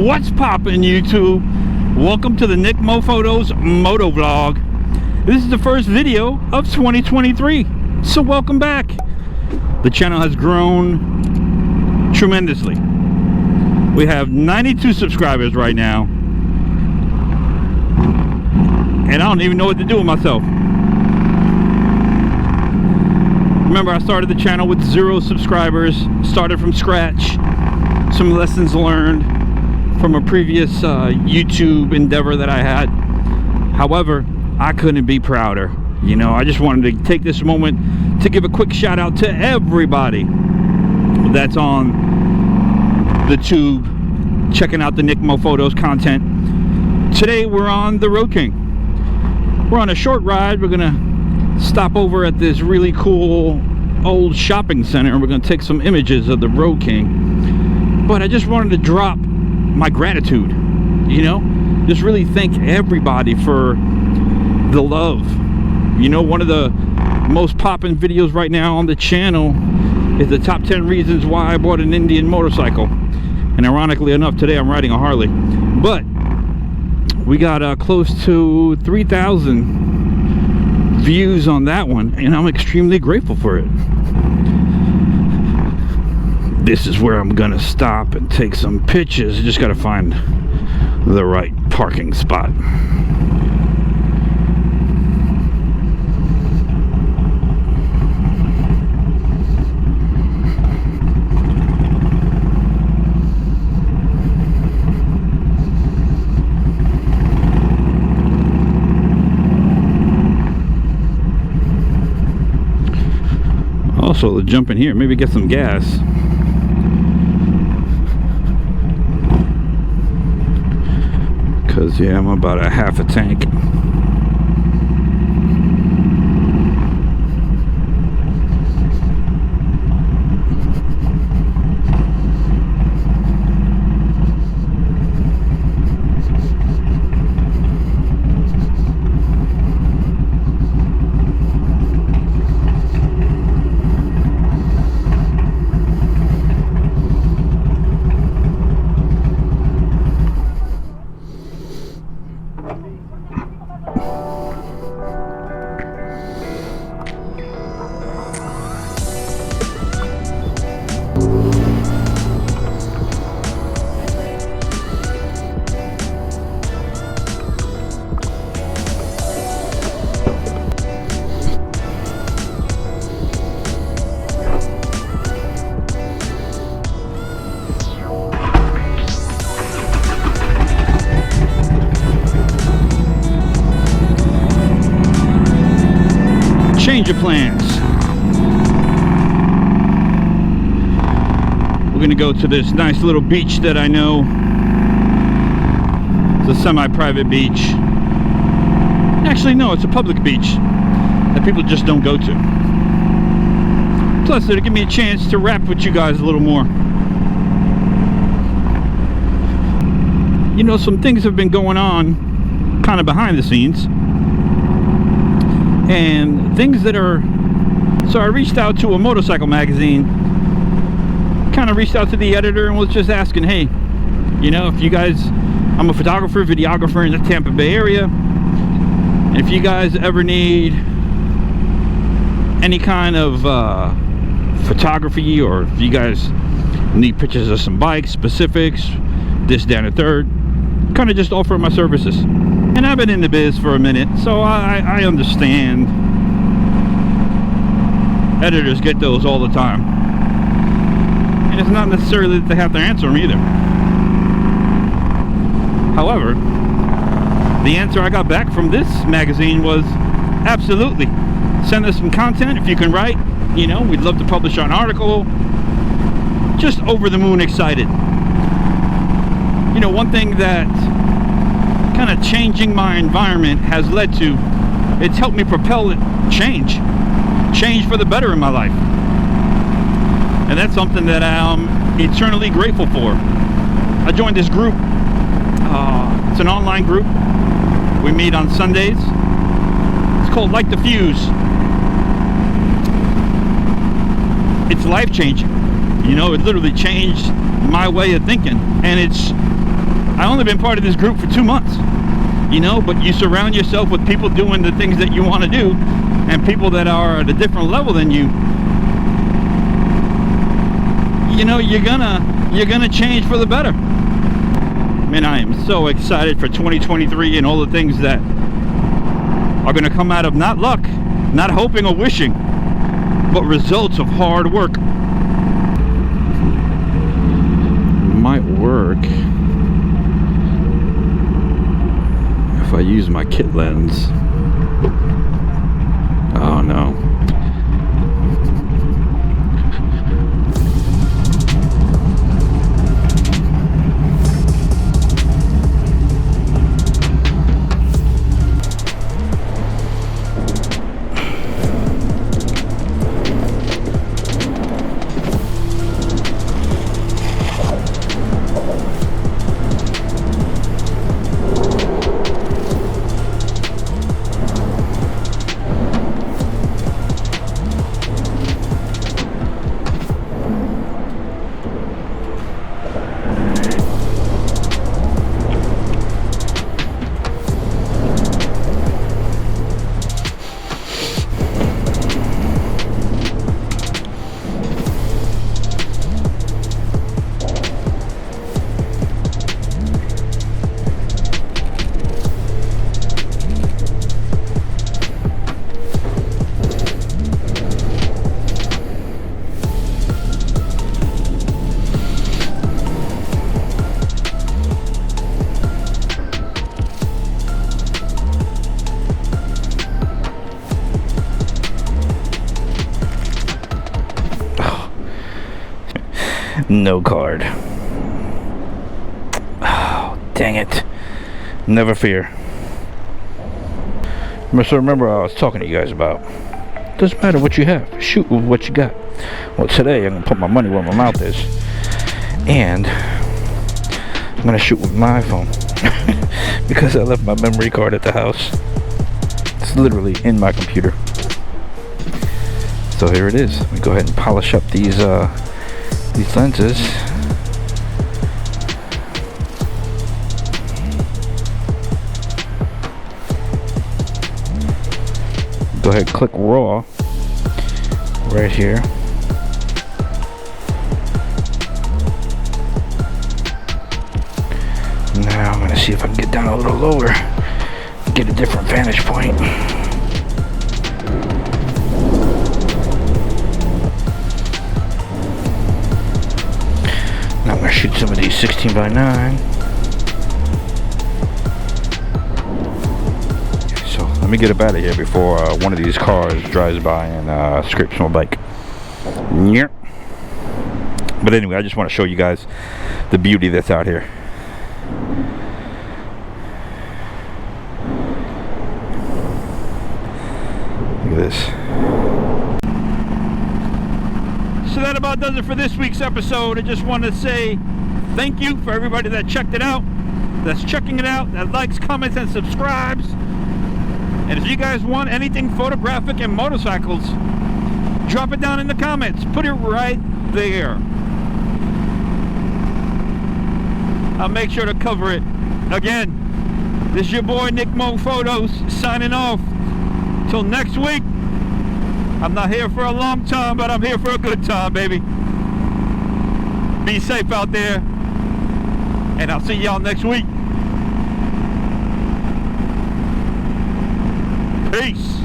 What's poppin', YouTube? Welcome to the Nick Mo Photos Moto Vlog. This is the first video of 2023, so welcome back. The channel has grown tremendously. We have 92 subscribers right now, and I don't even know what to do with myself. Remember, I started the channel with 0 subscribers, started from scratch. Some lessons learned from a previous YouTube endeavor that I had. However, I couldn't be prouder. You know, I just wanted to take this moment to give a quick shout out to everybody that's on the tube checking out the Nick Mo Photos content. Today we're on the Road King. We're on a short ride. We're gonna stop over at this really cool old shopping center and we're gonna take some images of the Road King. But I just wanted to drop my gratitude, you know, just really thank everybody for the love. You know, one of the most popping videos right now on the channel is the top 10 reasons why I bought an Indian motorcycle. And ironically enough, today I'm riding a Harley. But we got close to 3,000 views on that one, and I'm extremely grateful for it. This is where I'm gonna stop and take some pictures. Just gotta find the right parking spot. Also, to jump in here, maybe get some gas. Because, yeah, I'm about a half a tank. Change of plans. We're gonna go to this nice little beach that I know. It's a semi-private beach. Actually, no, it's a public beach that people just don't go to. Plus, it'll give me a chance to rap with you guys a little more. You know, some things have been going on kind of behind the scenes. And things that are, so I reached out to a motorcycle magazine, kind of reached out to the editor and was just asking, hey, you know, if you guys, I'm a photographer, videographer in the Tampa Bay area, and if you guys ever need any kind of photography, or if you guys need pictures of some bikes, specifics, this, that, and the third, kind of just offer my services. And I've been in the biz for a minute, so I understand editors get those all the time. And it's not necessarily that they have to answer them either. However, the answer I got back from this magazine was, absolutely, send us some content if you can write. You know, we'd love to publish an article. Just over the moon excited. You know, one thing that kind of changing my environment has led to, it's helped me propel it, change for the better in my life, and that's something that I'm eternally grateful for. I joined this group. It's an online group. We meet on Sundays. It's called Light the Fuse. It's life-changing. You know, it literally changed my way of thinking, and it's I only been part of this group for 2 months, you know, but you surround yourself with people doing the things that you want to do, and people that are at a different level than you. You know, you're gonna change for the better. Man, I am so excited for 2023 and all the things that are gonna come out of not luck, not hoping or wishing, but results of hard work. Might work if I use my kit lens. Oh no. No card. Oh, dang it. Never fear. So remember I was talking to you guys about, doesn't matter what you have, shoot with what you got. Well, today I'm gonna put my money where my mouth is, and I'm gonna shoot with my iPhone because I left my memory card at the house. It's literally in my computer. So here it is. Let me go ahead and polish up these lenses. Go ahead and click raw right here. Now I'm going to see if I can get down a little lower, get a different vantage point. Now I'm going to shoot some of these 16:9. So let me get up out of here before one of these cars drives by and scrapes my bike. Yep. But anyway, I just want to show you guys the beauty that's out here. Look at this. So that about does it for this week's episode. I just wanted to say thank you for everybody that checked it out, that's checking it out, that likes, comments, and subscribes. And if you guys want anything photographic and motorcycles, drop it down in the comments. Put it right there. I'll make sure to cover it. Again, this is your boy Nick Mo Photos signing off. Till next week. I'm not here for a long time, but I'm here for a good time, baby. Be safe out there, and I'll see y'all next week. Peace.